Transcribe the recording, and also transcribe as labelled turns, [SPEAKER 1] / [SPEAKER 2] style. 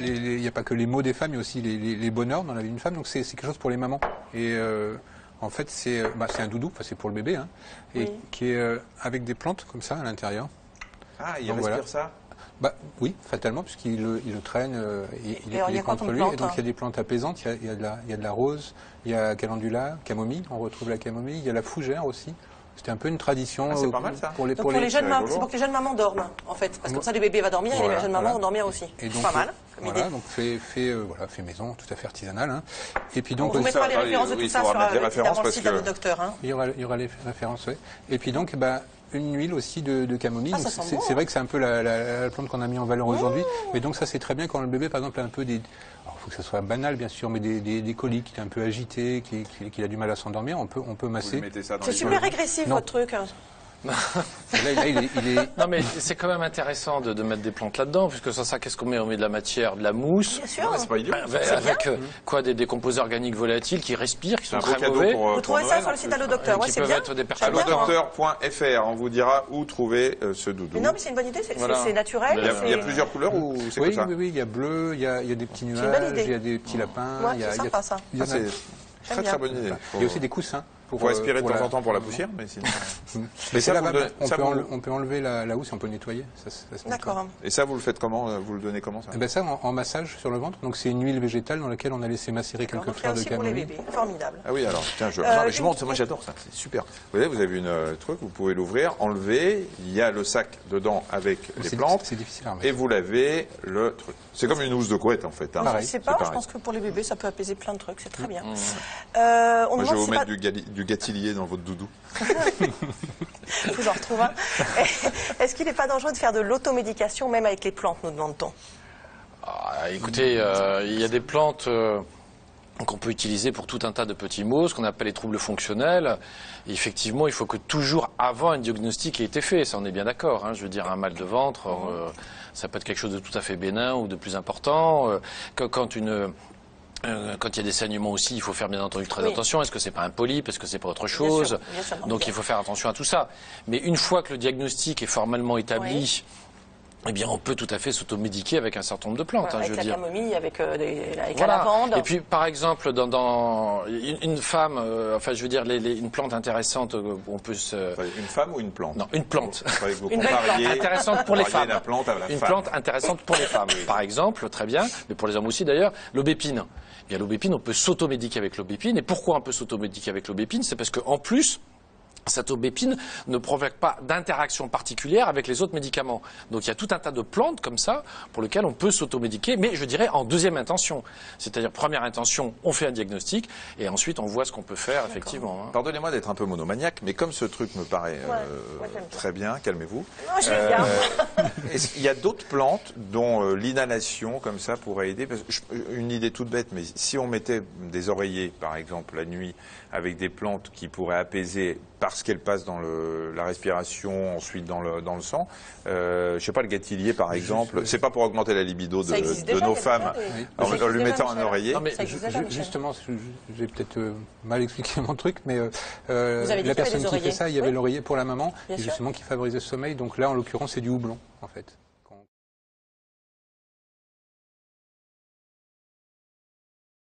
[SPEAKER 1] il n'y a pas que les maux des femmes, il y a aussi les bonheurs dans la vie d'une femme. Donc c'est quelque chose pour les mamans. Et en fait, c'est un doudou, enfin c'est pour le bébé, hein, et qui est avec des plantes comme ça à l'intérieur.
[SPEAKER 2] Ah, il respire ça?
[SPEAKER 1] Oui, fatalement, puisqu'il le traîne, il est contre lui. Et donc il y a des plantes apaisantes, il y a de la rose, il y a calendula, camomille, on retrouve la camomille, il y a la fougère aussi. C'était un peu une tradition.
[SPEAKER 2] C'est pas mal ça.
[SPEAKER 1] Pour les
[SPEAKER 3] jeunes mamans, c'est pour que les jeunes mamans dorment, en fait. Parce que comme ça, le bébé va dormir et les jeunes mamans vont dormir aussi. C'est pas mal.
[SPEAKER 1] Voilà, donc fait maison, tout à fait artisanal. Hein. Et puis donc
[SPEAKER 3] on vous mettra les références de tout ça sur le site de docteur.
[SPEAKER 1] Il y aura les références, oui. Et puis donc, une huile aussi de camomille. C'est vrai que c'est un peu la plante qu'on a mis en valeur aujourd'hui. Mais donc ça, c'est très bien quand le bébé, par exemple, a un peu des... Alors, il faut que ça soit banal, bien sûr, mais des coliques, qu'il est un peu agité, qu'il a du mal à s'endormir, on peut masser.
[SPEAKER 3] C'est super régressif, votre truc.
[SPEAKER 1] Là, il est...
[SPEAKER 4] Non, mais c'est quand même intéressant de mettre des plantes là-dedans, puisque sans ça, qu'est-ce qu'on met? On met de la matière, de la mousse.
[SPEAKER 3] Bien sûr.
[SPEAKER 2] C'est pas idiot.
[SPEAKER 4] Avec des composés organiques volatiles qui respirent, qui sont très
[SPEAKER 2] cadeau
[SPEAKER 4] mauvais.
[SPEAKER 3] Vous trouvez ça sur le site Allo Docteur,
[SPEAKER 4] qui peuvent être des personnes.
[SPEAKER 2] allodocteur.fr, on vous dira où trouver ce doudou.
[SPEAKER 3] Mais non, mais c'est une bonne idée, c'est naturel.
[SPEAKER 2] Il y a plusieurs couleurs ou c'est comme ça?
[SPEAKER 1] Oui, il y a bleu, il y a des petits nuages, il y a des petits lapins.
[SPEAKER 3] C'est sympa ça.
[SPEAKER 2] C'est très bonne idée.
[SPEAKER 1] Il y a aussi des coussins.
[SPEAKER 2] Pour respirer de temps en temps pour la poussière, mais sinon...
[SPEAKER 1] Mais ça, on peut enlever la housse et on peut nettoyer.
[SPEAKER 3] D'accord.
[SPEAKER 2] Et ça, vous le faites comment? Vous le donnez comment ça?
[SPEAKER 1] Ça, en massage sur le ventre. Donc c'est une huile végétale dans laquelle on a laissé macérer quelques fleurs de camomille.
[SPEAKER 3] Formidable.
[SPEAKER 2] Ah oui, alors, tiens, je montre, moi j'adore ça, c'est super. Vous voyez, vous avez une truc, vous pouvez l'ouvrir, enlever, il y a le sac dedans avec les plantes.
[SPEAKER 1] C'est difficile à remettre.
[SPEAKER 2] Et vous lavez le truc. C'est comme une housse de couette en fait.
[SPEAKER 3] Je sais pas, je pense que pour les bébés, ça peut apaiser plein de trucs, c'est très bien.
[SPEAKER 2] Moi, je vais vous mettre du gâtillier dans votre doudou.
[SPEAKER 3] Faut que j'en retrouve un. Est-ce qu'il n'est pas dangereux de faire de l'automédication, même avec les plantes, nous demande-t-on?
[SPEAKER 4] Écoutez, il y a des plantes qu'on peut utiliser pour tout un tas de petits maux, ce qu'on appelle les troubles fonctionnels. Et effectivement, il faut que toujours avant un diagnostic ait été fait, ça on est bien d'accord. Je veux dire, un mal de ventre, ça peut être quelque chose de tout à fait bénin ou de plus important. Quand il y a des saignements aussi, il faut faire bien entendu très attention. Est-ce que c'est pas un polype? Est-ce que c'est pas autre chose?
[SPEAKER 3] Bien sûr,
[SPEAKER 4] Donc il faut faire attention à tout ça. Mais une fois que le diagnostic est formellement établi, eh bien, on peut tout à fait s'automédiquer avec un certain nombre de plantes.
[SPEAKER 3] Avec la camomille, avec la lavande.
[SPEAKER 4] Et puis, par exemple, dans une femme, une plante intéressante, on peut se...
[SPEAKER 2] Une femme ou une plante?
[SPEAKER 4] Non, une plante.
[SPEAKER 3] Une belle plante
[SPEAKER 4] intéressante pour les femmes.
[SPEAKER 2] Une
[SPEAKER 4] plante intéressante pour les femmes. Par exemple, très bien, mais pour les hommes aussi d'ailleurs, l'aubépine. Eh bien, l'aubépine, on peut s'automédiquer avec l'aubépine. Et pourquoi on peut s'automédiquer avec l'aubépine? C'est parce qu'en plus, cette aubépine ne provoque pas d'interaction particulière avec les autres médicaments. Donc il y a tout un tas de plantes comme ça pour lesquelles on peut s'automédiquer, mais je dirais en deuxième intention. C'est-à-dire première intention, on fait un diagnostic et ensuite on voit ce qu'on peut faire effectivement.
[SPEAKER 2] Pardonnez-moi d'être un peu monomaniaque, mais comme ce truc me paraît très bien, calmez-vous. Il y a d'autres plantes dont l'inhalation comme ça pourrait aider. Une idée toute bête, mais si on mettait des oreillers par exemple la nuit avec des plantes qui pourraient apaiser parce qu'elles passent dans la respiration, ensuite dans le sang. Je sais pas, le gâtillier par exemple, c'est pas pour augmenter la libido de nos femmes en lui mettant un oreiller.
[SPEAKER 1] Non, mais justement, j'ai peut-être mal expliqué mon truc, mais la personne qui fait ça, il y avait l'oreiller pour la maman, et justement qui favorisait le sommeil. Donc là, en l'occurrence, c'est du houblon, en fait.